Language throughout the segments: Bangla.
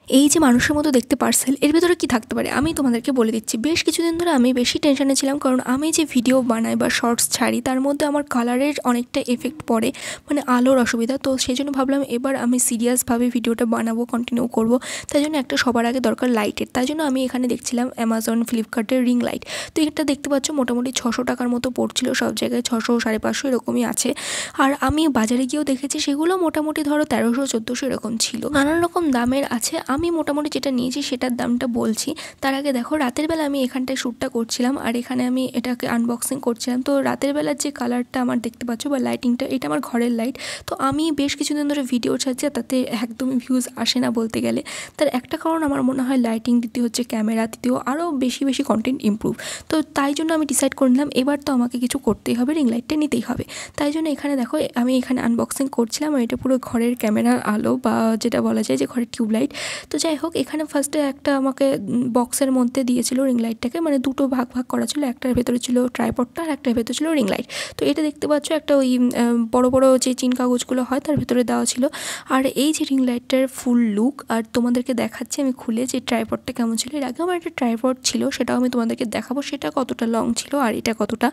এই যে মানুষের মতো দেখতে পার্সেল, এর ভেতরে কি থাকতে পারে আমি তোমাদেরকে বলে দিচ্ছি। বেশ কিছুদিন ধরে আমি বেশি টেনশনে ছিলাম, কারণ আমি যে ভিডিও বানাই বা শর্টস ছাড়ি তার মধ্যে আমার কালারের অনেকটা এফেক্ট পড়ে, মানে আলোর অসুবিধা। তো সেই জন্য ভাবলাম এবার আমি সিরিয়াসভাবে ভিডিওটা বানাবো, কন্টিনিউ করব। তাই জন্য একটা সবার আগে দরকার লাইটের। তাই জন্য আমি এখানে দেখছিলাম অ্যামাজন ফ্লিপকার্টের রিং লাইট। তো এটা দেখতে পাচ্ছ মোটামুটি 600 টাকার মতো পড়ছিল, সব জায়গায় 600 550 এরকমই আছে। আর আমি বাজারে গিয়েও দেখেছি সেগুলো মোটামুটি ধরো 1300 1400 এরকম ছিল, নানান রকম দামের আছে। আমি মোটামুটি যেটা নিয়েছি সেটার দামটা বলছি। তার আগে দেখো, রাতের বেলা আমি এখানটায় শ্যুটটা করছিলাম আর এখানে আমি এটাকে আনবক্সিং করছিলাম। তো রাতের বেলার যে কালারটা আমার দেখতে পাচ্ছ বা লাইটিংটা, এটা আমার ঘরের লাইট। তো আমি বেশ কিছুদিন ধরে ভিডিও ছাড়ছি, তাতে একদমই ভিউজ আসে না বলতে গেলে। তার একটা কারণ আমার মনে হয় লাইটিং, দ্বিতীয় হচ্ছে ক্যামেরা, তৃতীয় আরও বেশি বেশি কন্টেন্ট ইমপ্রুভ। তো তাই জন্য আমি ডিসাইড করে নিলাম এবার তো আমাকে কিছু করতেই হবে, রিং লাইটটা নিতেই হবে। তাই জন্য এখানে দেখো আমি এখানে আনবক্সিং করছিলাম আর এটা পুরো ঘরের ক্যামেরার আলো বা যেটা বলা যায় যে ঘরের টিউবলাইট। তো যাই হোক, এখানে ফার্স্টে একটা আমাকে বক্সের মধ্যে দিয়েছিল রিং লাইটটাকে, মানে দুটো ভাগ ভাগ করা ছিল। একটার ভেতরে ছিল ট্রাইপডটা আর একটার ভেতরে ছিল রিং লাইট। তো এটা দেখতে পাচ্ছ একটা ওই বড় বড় যে চিন কাগজগুলো হয় তার ভেতরে দেওয়া ছিল। আর এই যে রিং লাইটটার ফুল লুক আর তোমাদেরকে দেখাচ্ছি আমি খুলে যে ট্রাইপডটা কেমন ছিল। এর আগে আমার একটা ট্রাইপড ছিল, সেটাও আমি তোমাদেরকে দেখাবো সেটা কতটা লং ছিল আর এটা কতটা।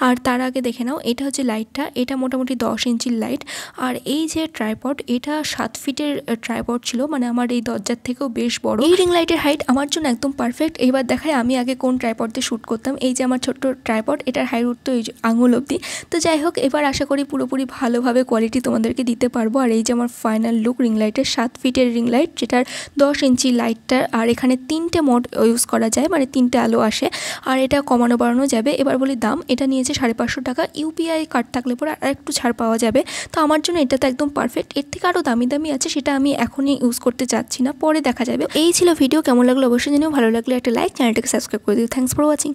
আর তার আগে দেখে নাও, এটা হচ্ছে লাইটটা, এটা মোটামুটি 10 ইঞ্চির লাইট। আর এই যে ট্রাইপড, এটা 7 ফিটের ট্রাইপড ছিল, মানে আমার এই দরজার থেকেও বেশ বড়। এই রিং লাইটের হাইট আমার জন্য একদম পারফেক্ট। এবার দেখায় আমি আগে কোন ট্রাইপড দিয়ে শ্যুট করতাম। এই যে আমার ছোট্ট ট্রাইপড, এটার হাইট উঠতো এই যে আঙুল অবধি। তো যাই হোক, এবার আশা করি পুরোপুরি ভালোভাবে কোয়ালিটি তোমাদেরকে দিতে পারবো। আর এই যে আমার ফাইনাল লুক রিং লাইটের, 7 ফিটের রিং লাইট, যেটার 10 ইঞ্চি লাইটটা। আর এখানে 3টে মোড ইউজ করা যায়, মানে 3টে আলো আসে। আর এটা কমানো বাড়ানো যাবে। এবার বলি দাম, এটা নিয়েছে 550 টাকা। ইউপিআই কার্ড থাকলে পরে আর একটু ছাড় পাওয়া যাবে। তো আমার জন্য এটা তো একদম পারফেক্ট। এর থেকে আরও দামি দামি আছে, সেটা আমি এখনই ইউজ করতে চাচ্ছি না, পরে দেখা যাবে। এই ছিল ভিডিও, কেমন লাগলো অবশ্যই জানিও। ভালো লাগলে একটা লাইক, চ্যানেলটাকে সাবস্ক্রাইব করে দিও। Thanks for watching.